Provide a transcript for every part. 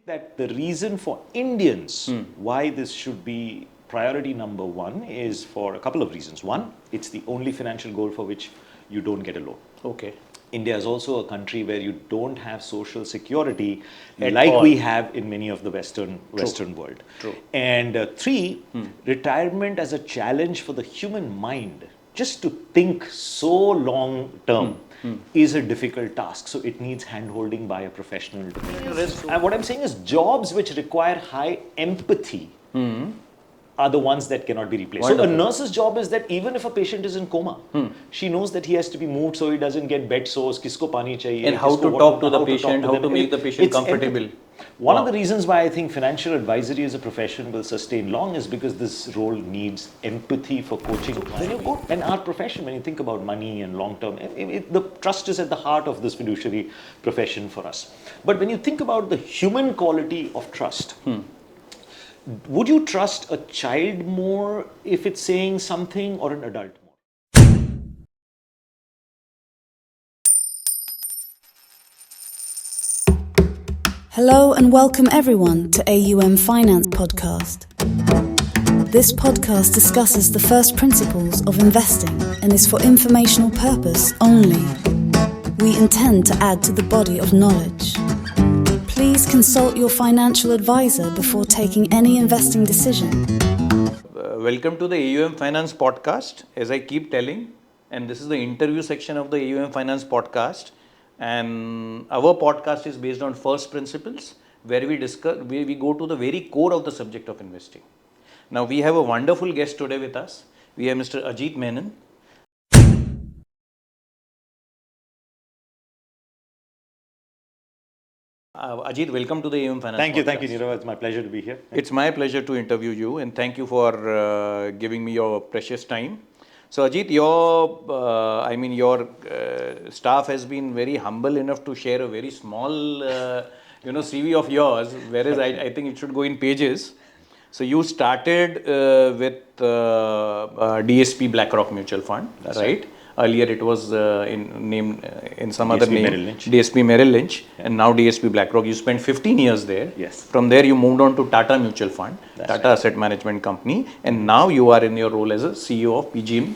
That the reason for Indians why this should be priority number one is for a couple of reasons. One, it's the only financial goal for which you don't get a loan. Okay. India is also a country where you don't have social security At like all. we have in many of the Western world. True. And three, retirement as a challenge for the human mind, just to think so long term, is a difficult task. So it needs hand-holding by a professional to make it. And what I'm saying is jobs which require high empathy are the ones that cannot be replaced. Wonderful. So a nurse's job is that even if a patient is in coma, she knows that he has to be moved so he doesn't get bed sores, kisko pani chahiye, And how to talk to the patient, how to make the patient comfortable. One of the reasons why I think financial advisory as a profession will sustain long is because this role needs empathy for coaching. When you go, and our profession, when you think about money and long term, the trust is at the heart of this fiduciary profession for us. But when you think about the human quality of trust, would you trust a child more if it's saying something or an adult more? Hello and welcome everyone to AUM Finance Podcast. This podcast discusses the first principles of investing and is for informational purpose only. We intend to add to the body of knowledge. Please consult your financial advisor before taking any investing decision. Welcome to the AUM Finance Podcast. As I keep telling, and this is the interview section of the AUM Finance Podcast. And our podcast is based on first principles, where we go to the very core of the subject of investing. Now we have a wonderful guest today with us. We have Mr. Ajit Menon. Ajit, welcome to the AUM Finance Thank you, Podcast. Nirav. It's my pleasure to be here. It's my pleasure to interview you, and thank you for giving me your precious time. So Ajit, your staff has been very humble enough to share a very small, CV of yours, whereas I think it should go in pages. So you started with DSP BlackRock Mutual Fund, right? Earlier it was named in some other name, Merrill Lynch. DSP Merrill Lynch, and now DSP BlackRock. You spent 15 years there. Yes. From there you moved on to Tata Mutual Fund, Tata Asset Management Company, and now you are in your role as a CEO of PGIM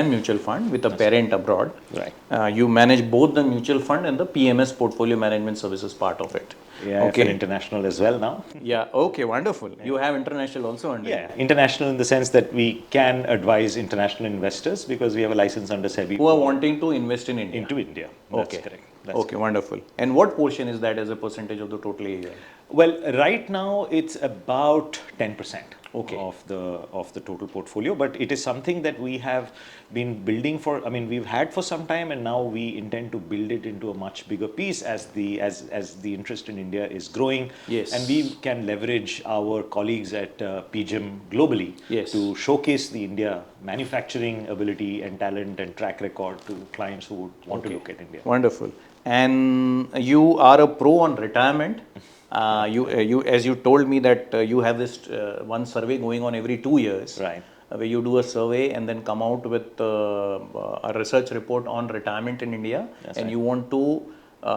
Mutual Fund with a parent abroad. Right. You manage both the mutual fund and the PMS Portfolio Management Services part of it. Yeah, okay. I'm international as well now. Yeah, okay, wonderful. Yeah. You have international also under Yeah, international in the sense that we can advise international investors because we have a license under SEBI. Who are wanting to invest in India. Into India. That's okay. Correct. That's okay, correct. Wonderful. And what portion is that as a percentage of the total AUM? Well, right now it's about 10%. Okay. of the total portfolio, but it is something that we have been building for. I mean, we've had for some time, and now we intend to build it into a much bigger piece as the interest in India is growing. Yes. And we can leverage our colleagues at PGIM globally to showcase the India manufacturing ability and talent and track record to clients who would want to look at India. Wonderful. And you are a pro on retirement. You as you told me that you have this one survey going on every 2 years, right? Where you do a survey and then come out with a research report on retirement in India. That's and right. You want to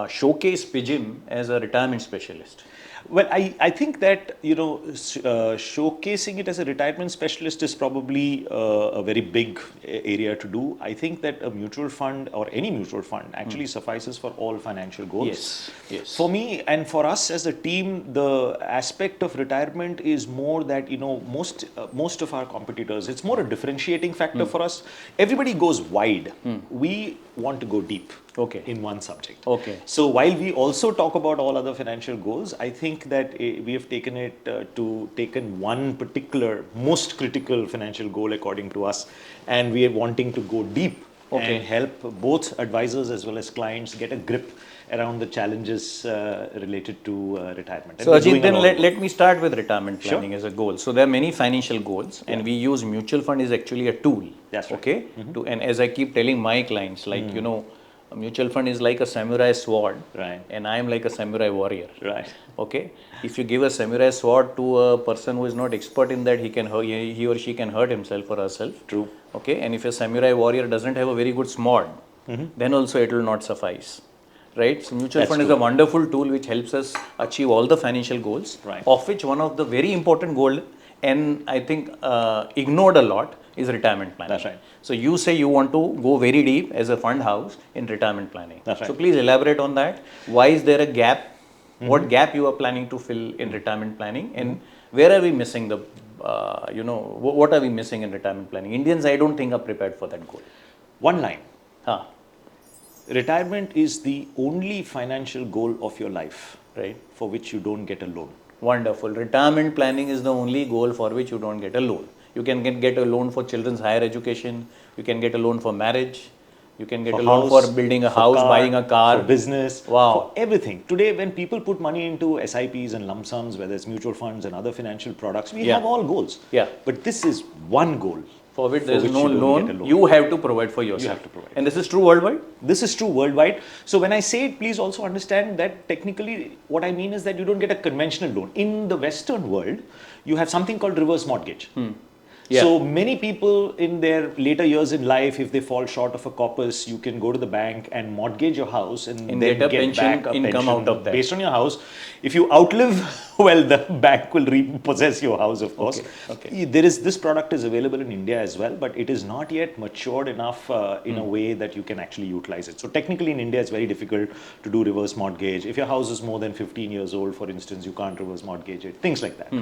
showcase PGIM as a retirement specialist. Well, I think that, showcasing it as a retirement specialist is probably a very big area to do. I think that a mutual fund or any mutual fund actually suffices for all financial goals. Yes. For me and for us as a team, the aspect of retirement is more that, most of our competitors, it's more a differentiating factor for us. Everybody goes wide. We want to go deep. Okay. In one subject. Okay. So while we also talk about all other financial goals, I think that we have taken one particular most critical financial goal according to us, and we are wanting to go deep and help both advisors as well as clients get a grip around the challenges related to retirement. So Ajit, then let me start with retirement planning as a goal. So there are many financial goals, and we use mutual fund is actually a tool. That's right. Okay. And as I keep telling my clients, like a mutual fund is like a samurai sword, right? And I am like a samurai warrior, right? Okay. If you give a samurai sword to a person who is not expert in that, he or she can hurt himself or herself. True. Okay. And if a samurai warrior doesn't have a very good sword, then also it will not suffice, right? So mutual That's fund is true. a wonderful tool which helps us achieve all the financial goals, Right. of which one of the very important goal, and I think ignored a lot, is retirement planning. That's right. So you say you want to go very deep as a fund house in retirement planning. That's right. So please elaborate on that. Why is there a gap? What gap you are planning to fill in retirement planning, and where are we missing the, what are we missing in retirement planning? Indians, I don't think, are prepared for that goal. One line. Huh. Retirement is the only financial goal of your life, Right. for which you don't get a loan. Wonderful. Retirement planning is the only goal for which you don't get a loan. You can get a loan for children's higher education. You can get a loan for marriage. You can get a loan for building a house, buying a car. For business, Wow. for everything. Today, when people put money into SIPs and lump sums, whether it's mutual funds and other financial products, we Yeah. have all goals. Yeah. But this is one goal. For which there is no you don't loan, get a loan. you have to provide for yourself. You have to provide. And this is true worldwide? This is true worldwide. So when I say it, please also understand that technically what I mean is that you don't get a conventional loan. In the Western world, you have something called reverse mortgage. Yeah. So many people in their later years in life, if they fall short of a corpus, you can go to the bank and mortgage your house and then get a get pension back a income pension out of that. based on your house. If you outlive, well, the bank will repossess your house, of course. Okay. This product is available in India as well, but it is not yet matured enough in a way that you can actually utilize it. So technically in India, it's very difficult to do reverse mortgage. If your house is more than 15 years old, for instance, you can't reverse mortgage it, things like that.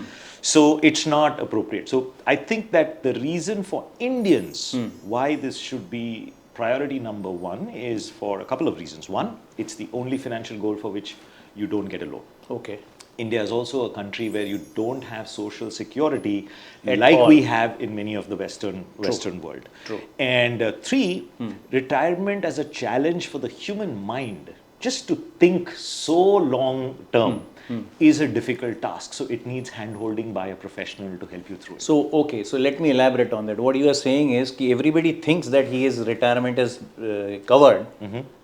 So it's not appropriate. So I think that the reason for Indians why this should be priority number one is for a couple of reasons. One, it's the only financial goal for which you don't get a loan. Okay. India is also a country where you don't have social security At like all. we have in many of the Western world. True. And three, retirement as a challenge for the human mind, just to think so long term, is a difficult task. So it needs hand-holding by a professional to help you through it. So, okay, so let me elaborate on that. What you are saying is that everybody thinks that his retirement is covered,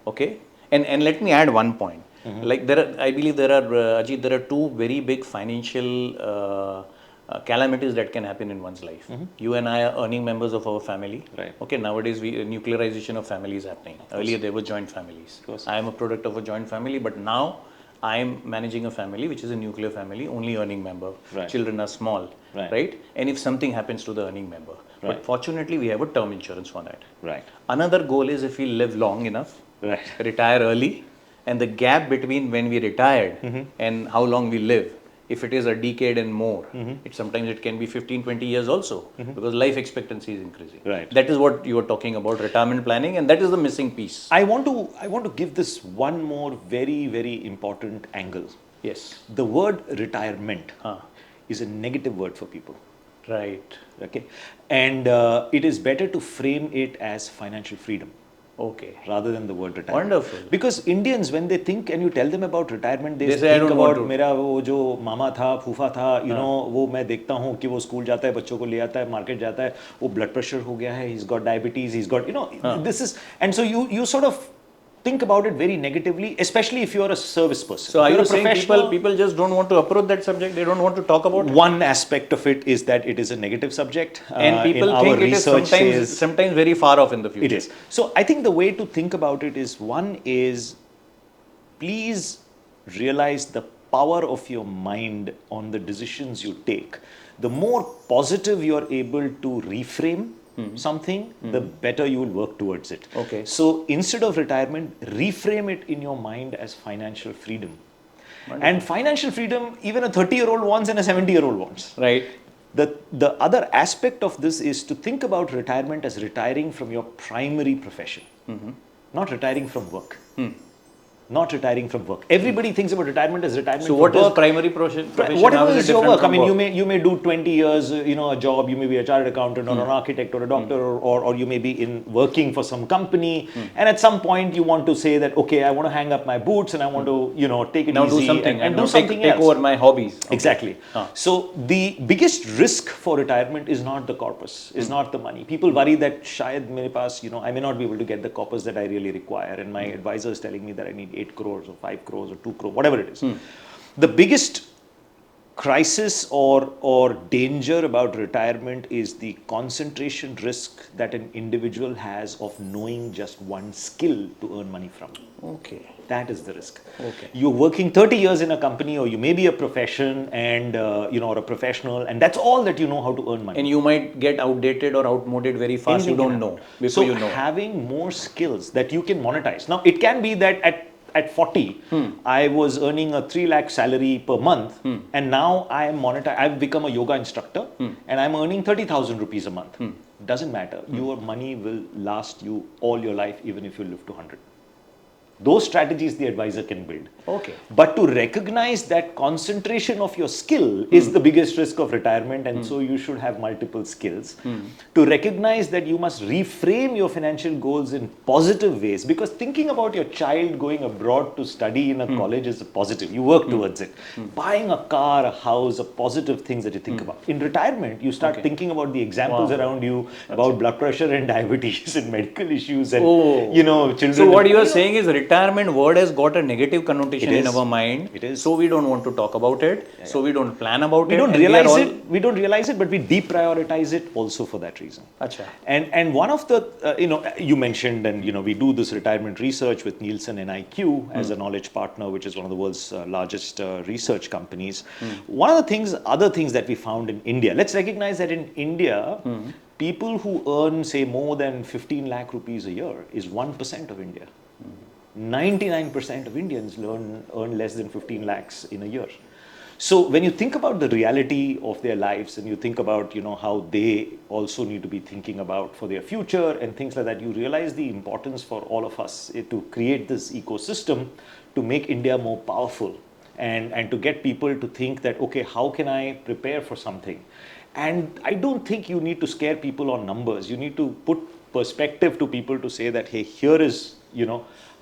okay? And let me add one point. Like I believe there are, Ajit, there are two very big financial calamities that can happen in one's life. You and I are earning members of our family. Right. Okay, nowadays nuclearization of family is happening. Earlier there were joint families. I am a product of a joint family, but now I am managing a family which is a nuclear family, only earning member. Right. Children are small, right? And if something happens to the earning member, but fortunately we have a term insurance for that. Right. Another goal is if we live long enough, Right. retire early, and the gap between when we retired and how long we live, if it is a decade and more, sometimes it can be 15, 20 years also, because life expectancy is increasing. Right. That is what you are talking about, retirement planning, and that is the missing piece. I want to give this one more very, very important angle. Yes. The word retirement is a negative word for people. Right. Okay. And it is better to frame it as financial freedom. Okay. Rather than the word retirement. Wonderful. Because Indians, when they think and you tell them about retirement, they say, "I think don't want about to." मेरा वो जो मामा था, फूफा था, you know, वो मैं देखता हूँ कि वो स्कूल जाता है, बच्चों को ले आता है, मार्केट जाता है, वो ब्लड प्रेशर हो गया है, he's got diabetes, he's got, you know, this is, and so you sort of think about it very negatively, especially if you are a service person. So are If you're you a saying professional, people just don't want to approach that subject? They don't want to talk about it? one aspect of it is that it is a negative subject. And people in our think it is research sometimes very far off in the future. It is. So I think the way to think about it is, one is, please realize the power of your mind on the decisions you take. The more positive you are able to reframe something, the better you will work towards it. Okay. So instead of retirement, reframe it in your mind as financial freedom. Wonderful. And financial freedom, even a 30-year-old wants and a 70-year-old wants. Right. The other aspect of this is to think about retirement as retiring from your primary profession, not retiring from work. Not retiring from work. Everybody thinks about retirement as retirement So from what work. is primary profession? Whatever How is is it your different work. I from mean, you may do 20 years, a job. You may be a chartered accountant or an architect or a doctor, or you may be working for some company. And at some point, you want to say that, okay, I want to hang up my boots and I want to, take it now easy do something and now do something else. take over my hobbies. Okay. Exactly. So the biggest risk for retirement is not the corpus, is not the money. People worry that shayad mere paas, I may not be able to get the corpus that I really require, and my advisor is telling me that I need 8 crores or 5 crores or 2 crores, whatever it is. The biggest crisis or danger about retirement is the concentration risk that an individual has of knowing just one skill to earn money from. Okay. That is the risk. Okay. You're working 30 years in a company, or you may be a profession and, or a professional, and that's all that you know how to earn money. And you might get outdated or outmoded very fast. Anything You don't can know happen. before So you know. having more skills that you can monetize. Now, it can be that at 40, I was earning a 3 lakh salary per month, and now I've become a yoga instructor, and I'm earning 30,000 rupees a month. Doesn't matter. Your money will last you all your life, even if you live to 100. Those strategies the advisor can build. Okay. But to recognize that concentration of your skill is the biggest risk of retirement, and so you should have multiple skills. To recognize that you must reframe your financial goals in positive ways, because thinking about your child going abroad to study in a college is a positive. You work towards it. Buying a car, a house, are positive things that you think about. In retirement, you start thinking about the examples around you, about blood pressure and diabetes and medical issues and, children. So what you are saying is retirement word has got a negative connotation It in is. our mind. It is. So we don't want to talk about it. So we don't plan about We it. don't and realize all- it. We don't realize it, but we deprioritize it also for that reason. Acha. And one of the you mentioned, and we do this retirement research with Nielsen and IQ as a knowledge partner, which is one of the world's largest research companies. One of the other things that we found in India. Let's recognize that in India, people who earn, say, more than 15 lakh rupees a year is 1% of India. 99% of Indians earn less than 15 lakhs in a year. So when you think about the reality of their lives, and you think about how they also need to be thinking about for their future and things like that, you realize the importance for all of us to create this ecosystem to make India more powerful, and to get people to think that, okay, how can I prepare for something? And I don't think you need to scare people on numbers. You need to put perspective to people to say that, hey, here is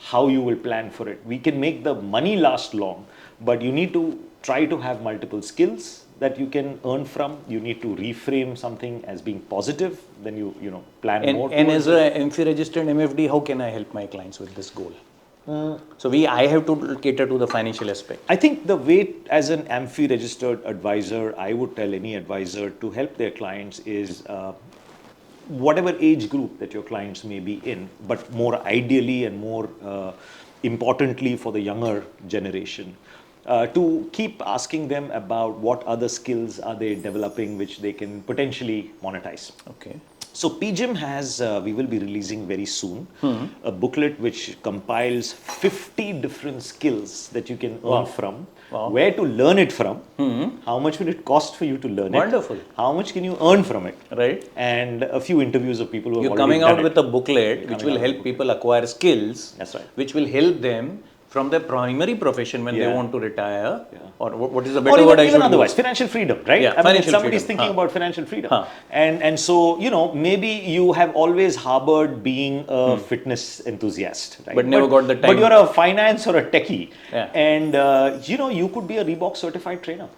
how you will plan for it. We can make the money last long, but you need to try to have multiple skills that you can earn from. You need to reframe something as being positive, then you plan more. And towards as it. a MFI registered MFD, how can I help my clients with this goal? So I have to cater to the financial aspect. I think the way, as an AMFI registered advisor, I would tell any advisor to help their clients is whatever age group that your clients may be in, but more ideally and more importantly for the younger generation, to keep asking them about what other skills are they developing which they can potentially monetize. Okay. So PGIM has, we will be releasing very soon, a booklet which compiles 50 different skills that you can earn from, where to learn it from, how much will it cost for you to learn Wonderful. it, how much can you earn from it, Right. and a few interviews of people who have You're already coming done out it. with a booklet which will help people acquire skills. That's right. Which will help them from their primary profession when they Yeah. want to retire. Yeah. Or what is the Or better even, word I even should otherwise, use? financial freedom, right? Yeah, I mean, if financial somebody's freedom. thinking about financial freedom. Huh. And so, maybe you have always harbored being a fitness enthusiast, right? But never got the time. But you're a finance or a techie. Yeah. And, you could be a Reebok certified trainer.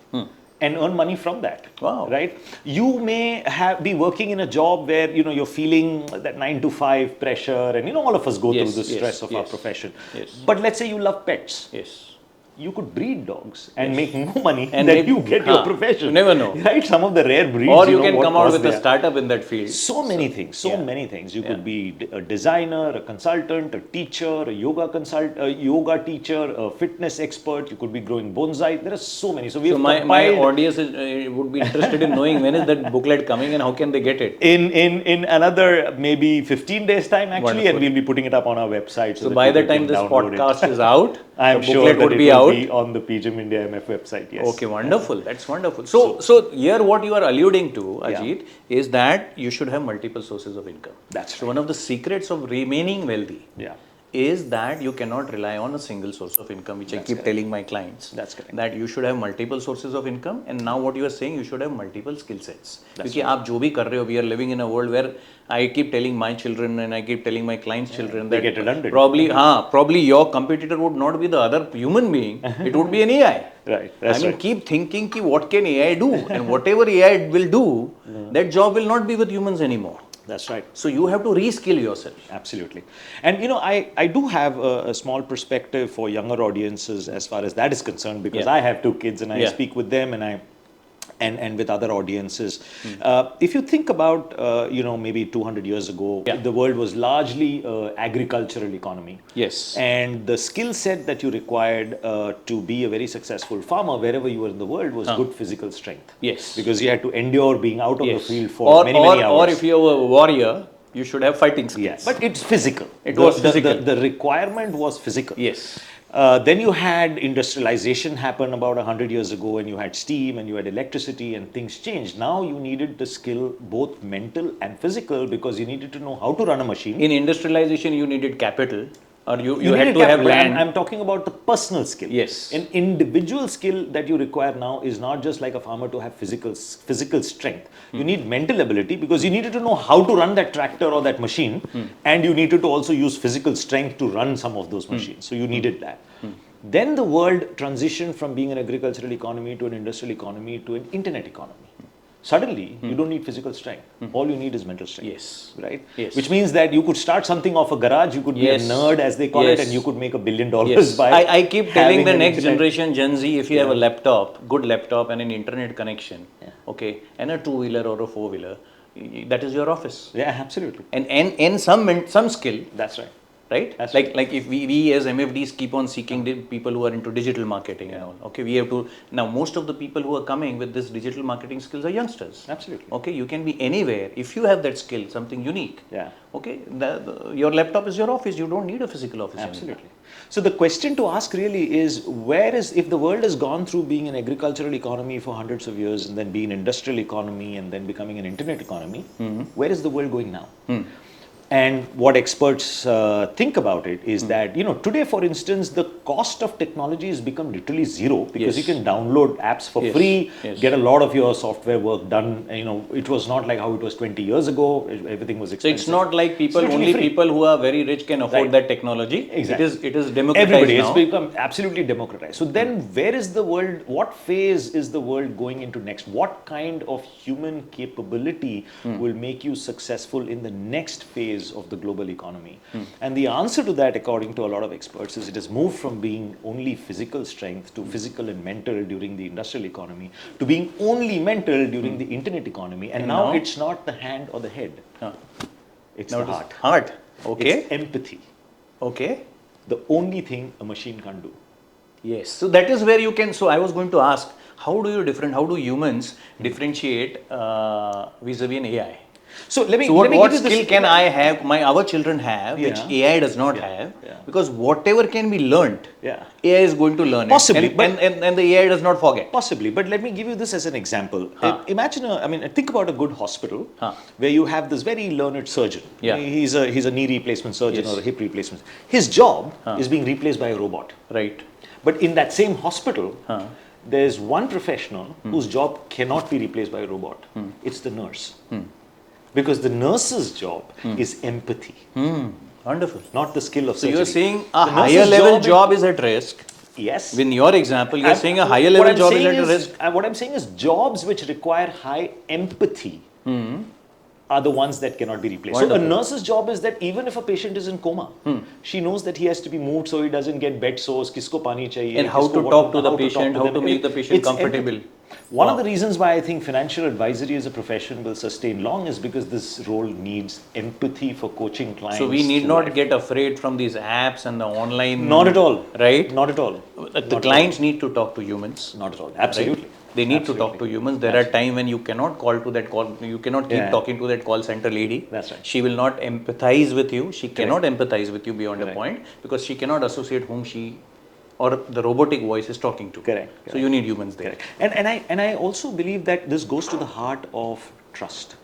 And earn money from that. Wow. Right? You may be working in a job where you're feeling that 9 to 5 pressure, and all of us go Yes, through the yes, stress of our yes, profession. yes. But let's say you love pets. Yes. You could breed dogs and make more money And than make- you get your profession. You never know. Right? Some of the rare breeds. Or you can what come out cost with they a are. startup in that field. So many things. yeah. Many things. You could be a designer, a consultant, a teacher, a yoga teacher, a fitness expert. You could be growing bonsai. There are so many. So we So have my compiled audience would be interested in knowing when is that booklet coming and how can they get it? in another maybe 15 days time actually, Wonderful. and we'll be putting it up on our website. So that by the people time can this download it. podcast is out, I'm the sure booklet that would it be will out. be on the PGIM India MF website. Yes. Okay, wonderful. That's wonderful. So here what you are alluding to, Ajit, is that you should have multiple sources of income. That's So one of the secrets of remaining wealthy Yeah. is that you cannot rely on a single source of income, which I keep telling my clients. That's correct. That you should have multiple sources of income, and now what you are saying, you should have multiple skill sets. Because आप जो भी कर रहे हो, we are living in a world where I keep telling my children and I keep telling my clients' children they that get redundant. probably your competitor would not be the other human being, it would be an AI. Right. That's I mean, right. keep thinking ki what can AI do, and whatever AI will do, that job will not be with humans anymore. That's right. So you have to reskill yourself. Absolutely. And I do have a small perspective for younger audiences as far as that is concerned, because Yeah. I have 2 kids and I Yeah. speak with them, and with other audiences. If you think about, maybe 200 years ago, the world was largely agricultural economy. Yes. And the skill set that you required to be a very successful farmer wherever you were in the world was good physical strength. Yes. Because you had to endure being out of the field for many hours. Or if you are a warrior, you should have fighting skills. Yes. But it's physical. It was physical. The requirement was physical. Yes. Then you had industrialization happen about 100 years ago, and you had steam and you had electricity, and things changed. Now you needed the skill, both mental and physical, because you needed to know how to run a machine. In industrialization, you needed capital, or you had needed to have capital. land. I'm talking about the personal skill. Yes. An individual skill that you require now is not just like a farmer to have physical strength. You need mental ability, because you needed to know how to run that tractor or that machine, and you needed to also use physical strength to run some of those machines. So you needed that. Then the world transitioned from being an agricultural economy to an industrial economy to an internet economy. Suddenly, you don't need physical strength. All you need is mental strength. Yes. Right? Yes. Which means that you could start something off a garage, you could be a nerd, as they call it, and you could make $1 billion by I keep telling the next internet. generation, Gen Z, if you have a laptop, good laptop and an internet connection, okay, and a two-wheeler or a four-wheeler, that is your office. Yeah, absolutely. And some skill. That's right. Right? That's like if we as MFDs keep on seeking people who are into digital marketing and all. Okay, we have to, now most of the people who are coming with this digital marketing skills are youngsters. Absolutely. Okay, you can be anywhere. If you have that skill, something unique. Yeah. Okay, your laptop is your office. You don't need a physical office. Absolutely. Anymore. So the question to ask really is, if the world has gone through being an agricultural economy for hundreds of years, and then being an industrial economy, and then becoming an internet economy, where is the world going now? And what experts think about it is that, today, for instance, the cost of technology has become literally zero, because you can download apps for free, get a lot of your software work done. It was not like how it was 20 years ago. Everything was expensive. So it's not like people who are very rich can afford that technology. Exactly. It is democratized Everybody, now. it's become absolutely democratized. So then where is the world, what phase is the world going into next? What kind of human capability will make you successful in the next phase of the global economy? And the answer to that, according to a lot of experts, is it has moved from being only physical strength to physical and mental during the industrial economy, to being only mental during the internet economy. And now it's not the hand or the head. It's the heart. Heart. Okay. It's empathy. Okay. The only thing a machine can't do. Yes. So that is where you can. So I was going to ask, how do humans differentiate vis-a-vis an AI? So let me what give you skill can I have, our children have, which AI does not have? Because whatever can be learnt, AI is going to learn Possibly, it. And the AI does not forget. Possibly, but let me give you this as an example. Imagine, think about a good hospital where you have this very learned surgeon. Yeah. He's a knee replacement surgeon or a hip replacement. His job is being replaced by a robot. Right. But in that same hospital, there's one professional whose job cannot be replaced by a robot. It's the nurse. Because the nurse's job is empathy. Wonderful. Not the skill of So surgery. you're saying a higher level job is at risk. Yes. In your example, you're saying a higher level job is at risk. What I'm saying is jobs which require high empathy are the ones that cannot be replaced. Wonderful. So a nurse's job is that even if a patient is in coma, she knows that he has to be moved so he doesn't get bed sores, kisko pani chahiye, And how to talk to the patient, how to make the patient comfortable. One of the reasons why I think financial advisory as a profession will sustain long is because this role needs empathy for coaching clients. So we need not get afraid from these apps and the online. Not at all. Right? Not at all. The clients need to talk to humans. Not at all. Absolutely. Right? They need to talk to humans. There are times when you cannot call to that call. You cannot keep talking to that call center lady. That's right. She will not empathize with you. She cannot empathize with you beyond a point, because she cannot associate whom she or the robotic voice is talking to. Correct. So you need humans there. And I also believe that this goes to the heart of trust.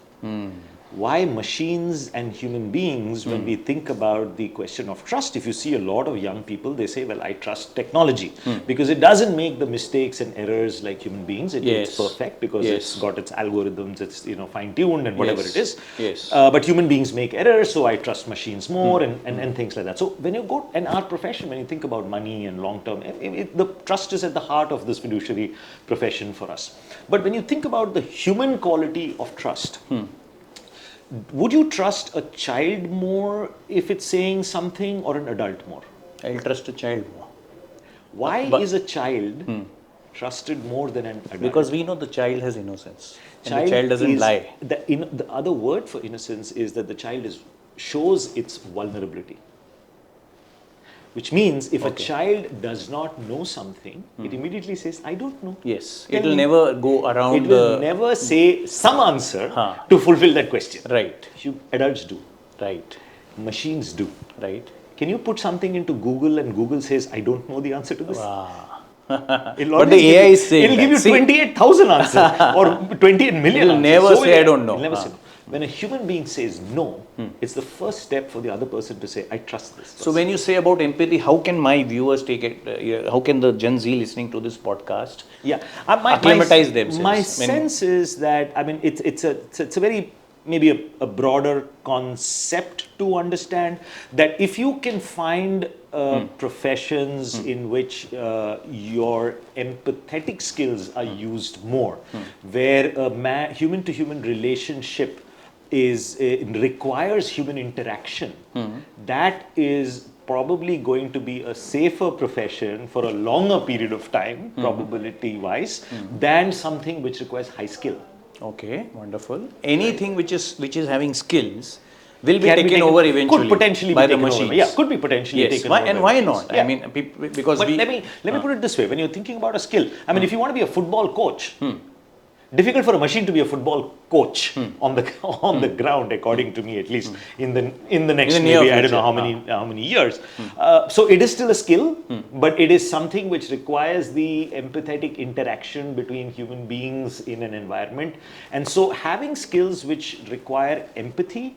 Why machines and human beings, when we think about the question of trust, if you see a lot of young people, they say, well, I trust technology because it doesn't make the mistakes and errors like human beings. It's perfect because it's got its algorithms, it's fine-tuned and whatever it is. Yes. But human beings make errors, so I trust machines more and things like that. So when you go, and our profession, when you think about money and long-term, the trust is at the heart of this fiduciary profession for us. But when you think about the human quality of trust, would you trust a child more if it's saying something, or an adult more? I'll trust a child more. Why is a child trusted more than an adult. Because we know the child has innocence. And the Child child doesn't is, lie. The other word for innocence is that the child shows its vulnerability. Which means if a child does not know something, it immediately says, I don't know. Yes. Tell It will me. never go around It will never say some answer to fulfill that question. Right. Adults do. Right. Machines do. Right. Can you put something into Google and Google says, I don't know the answer to this? Wow. But the AI is saying it'll give you that. 28,000 answers or 28 million It'll answers. never say, I don't know. It'll never say no. When a human being says no, it's the first step for the other person to say, I trust this person. So when you say about empathy, how can my viewers take it? How can the Gen Z listening to this podcast acclimatize themselves? My sense is that, I mean, it's a very, maybe a broader concept to understand, that if you can find professions in which your empathetic skills are used more, where a human-to-human relationship requires human interaction, that is probably going to be a safer profession for a longer period of time, probability-wise, than something which requires high skill. Okay, wonderful. Anything which is having skills will be taken over eventually. Could potentially by be the taken machines. over. Yeah, could be potentially taken over. And why not? Yeah. I mean, because But let me put it this way: when you're thinking about a skill, I mean, if you want to be a football coach, difficult for a machine to be a football coach on the ground, according to me, at least in the next near maybe I don't future. know how many years. So it is still a skill, but it is something which requires the empathetic interaction between human beings in an environment, and so having skills which require empathy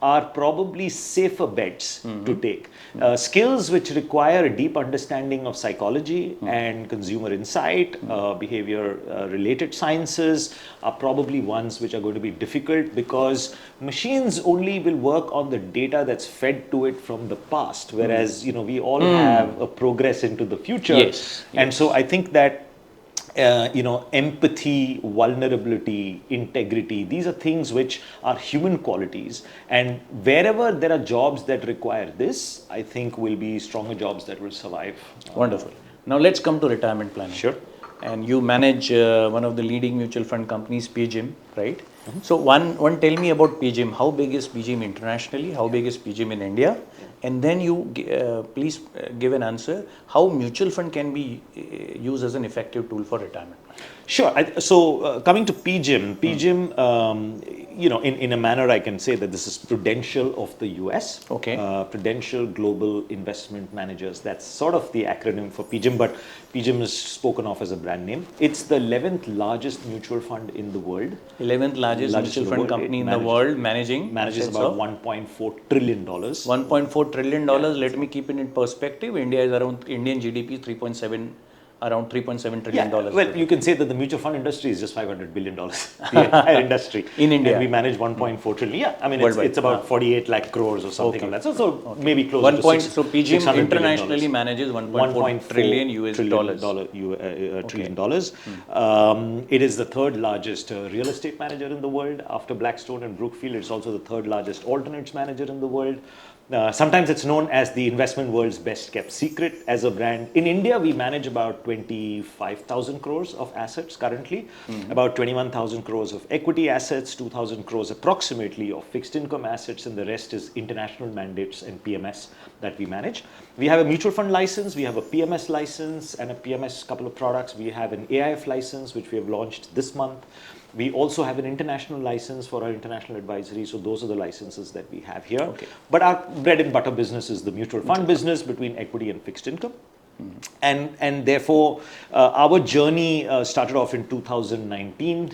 are probably safer bets to take. Skills which require a deep understanding of psychology and consumer insight, behavior related sciences are probably ones which are going to be difficult, because machines only will work on the data that's fed to it from the past, whereas we all have a progress into the future. Yes. And so I think that empathy, vulnerability, integrity, these are things which are human qualities. And wherever there are jobs that require this, I think will be stronger jobs that will survive. Wonderful. Now let's come to retirement planning. Sure. And you manage one of the leading mutual fund companies, PGIM, right? So one tell me about PGIM. How big is PGIM internationally? How big is PGIM in India? And then you please give an answer how mutual fund can be used as an effective tool for retirement. Sure. So coming to PGIM, in a manner I can say that this is Prudential of the US. Okay. Prudential Global Investment Managers. That's sort of the acronym for PGIM, but PGIM is spoken of as a brand name. It's the 11th largest mutual fund in the world. 11th largest mutual fund company in the world, manages about $1.4 trillion. $1.4 trillion. Let me keep it in perspective. Indian GDP is around $3.7 trillion. Well, you can say that the mutual fund industry is just $500 billion, the entire industry. In India. And we manage 1.4 trillion. Yeah, I mean, it's about 48 lakh crores or something like that. So maybe closer to So PGIM $600 internationally manages $1.4 trillion US dollars. It is the third largest real estate manager in the world after Blackstone and Brookfield. It's also the third largest alternates manager in the world. Sometimes it's known as the investment world's best kept secret as a brand. In India, we manage about 25,000 crores of assets currently, about 21,000 crores of equity assets, 2,000 crores approximately of fixed income assets, and the rest is international mandates and PMS that we manage. We have a mutual fund license, we have a PMS license and a PMS couple of products. We have an AIF license, which we have launched this month. We also have an international license for our international advisory. So those are the licenses that we have here. Okay. But our bread and butter business is the mutual fund business between equity and fixed income. And therefore, our journey started off in 2019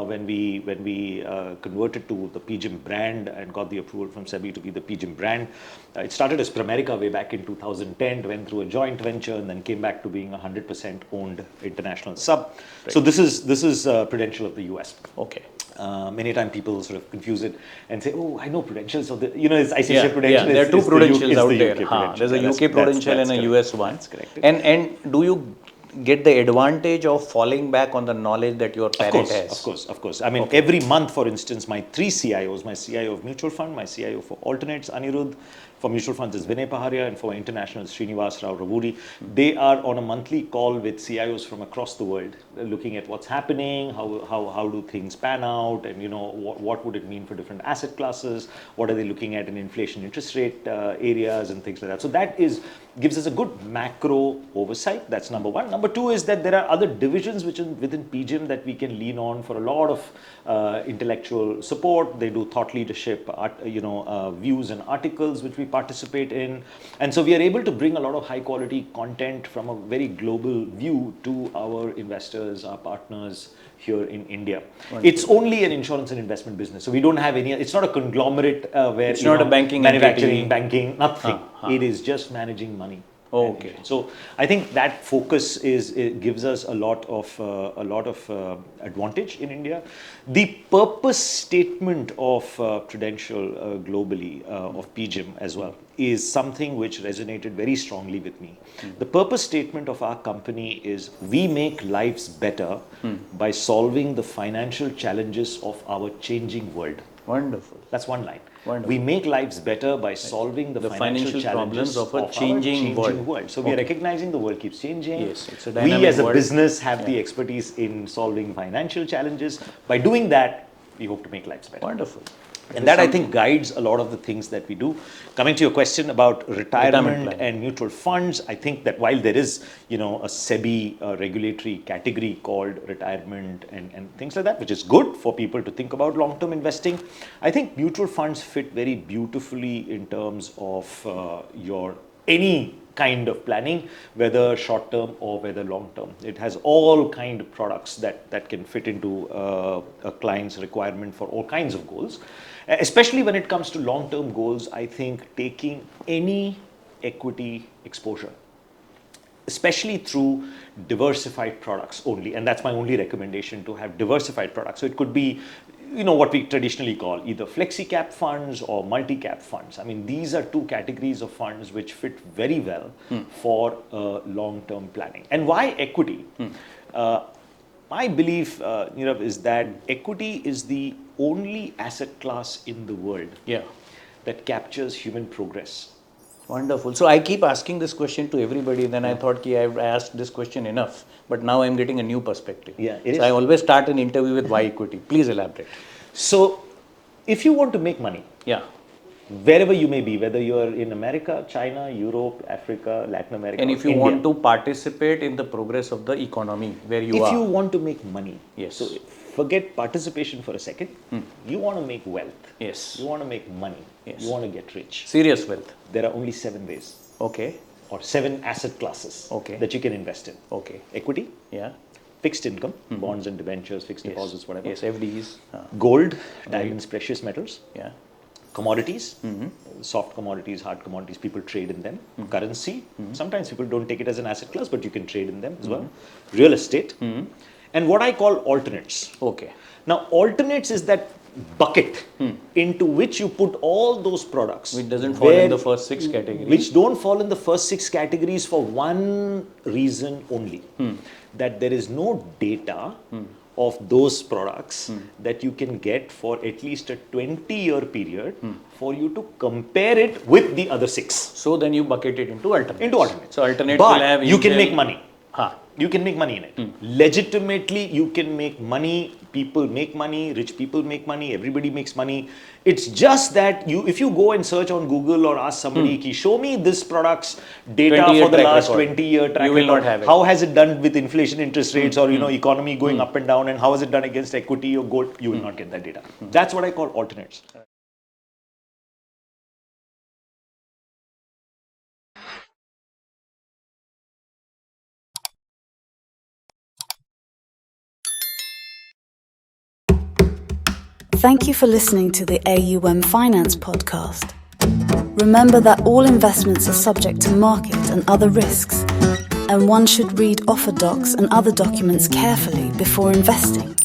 when we converted to the PGIM brand and got the approval from SEBI to be the PGIM brand. It started as Pramerica way back in 2010, went through a joint venture, and then came back to being a 100% owned international sub. Right. So this is Prudential of the US. Okay. Many times people sort of confuse it and say, "Oh, I know Prudential." So ICICI Prudential. There are two Prudentials out there. There's a UK Prudential and a US one. That's correct. And do you get the advantage of falling back on the knowledge that your parent has? Of course. I mean, every month, for instance, my three CIOs, my CIO of mutual fund, my CIO for alternates, Anirudh, For mutual funds, it's Vinay Paharia, and for international, Srinivas Rao Ravuri. They are on a monthly call with CIOs from across the world, looking at what's happening, how do things pan out, and what would it mean for different asset classes, what are they looking at in inflation interest rate areas and things like that. So that gives us a good macro oversight. That's number one. Number two is that there are other divisions within PGIM that we can lean on for a lot of intellectual support. They do thought leadership, views and articles which we participate in, and so we are able to bring a lot of high quality content from a very global view to our investors, our partners here in India. Wonderful. It's only an insurance and investment business, so we don't have any. It's not a conglomerate where it's not a banking, manufacturing, entity. Banking, nothing. It is just managing money. Okay. So I think that focus gives us a lot of advantage in India. The purpose statement of Prudential globally, of PGIM as well, is something which resonated very strongly with me. The purpose statement of our company is we make lives better by solving the financial challenges of our changing world. Wonderful. That's one line. Wonderful. We make lives better by solving the financial challenges problems of a changing world. So we are recognizing the world keeps changing. Yes, it's a dynamic we as a world. business have the expertise in solving financial challenges. By doing that, we hope to make lives better. Wonderful. And that I think guides a lot of the things that we do. Coming to your question about retirement and mutual funds, I think that while there is, a SEBI regulatory category called retirement and things like that, which is good for people to think about long-term investing, I think mutual funds fit very beautifully in terms of any kind of planning, whether short-term or whether long-term. It has all kind of products that can fit into a client's requirement for all kinds of goals. Especially when it comes to long-term goals, I think taking any equity exposure, especially through diversified products only, and that's my only recommendation, to have diversified products. So it could be, what we traditionally call either flexi-cap funds or multi-cap funds. I mean, these are two categories of funds which fit very well for long-term planning. And why equity? My belief, Nirav, is that equity is the only asset class in the world that captures human progress. Wonderful. So I keep asking this question to everybody, then I thought I've asked this question enough, but now I'm getting a new perspective. So I always start an interview with why equity. Please elaborate. So if you want to make money, wherever you may be, whether you're in America, China, Europe, Africa, Latin America, and if you India, want to participate in the progress of the economy where you are. If you want to make money, yes. So forget participation for a second. You want to make wealth. Yes. You want to make money. Yes. You want to get rich. Serious wealth. There are only 7 ways. Okay. Or 7 asset classes that you can invest in. Okay. Equity. Yeah. Fixed income, bonds and debentures, fixed deposits, whatever. Yes, FDs. Gold, diamonds, precious metals. Yeah. Commodities, soft commodities, hard commodities, people trade in them. Currency, sometimes people don't take it as an asset class, but you can trade in them as well. Real estate, and what I call alternates. Okay. Now, alternates is that bucket into which you put all those products. Which doesn't fall in the first 6 categories. Which don't fall in the first 6 categories for one reason only. That there is no data of those products that you can get for at least a 20-year period for you to compare it with the other 6. So then you bucket it into alternates. So alternates but will have you can make money. You can make money in it. Legitimately, you can make money. People make money. Rich people make money. Everybody makes money. It's just that if you go and search on Google or ask somebody, ki, show me this product's data for the last 20-year track record. You will not have it. How has it done with inflation, interest rates, or economy going up and down, and how has it done against equity or gold? You will not get that data. That's what I call alternates. Thank you for listening to the AUM Finance podcast. Remember that all investments are subject to market and other risks, and one should read offer docs and other documents carefully before investing.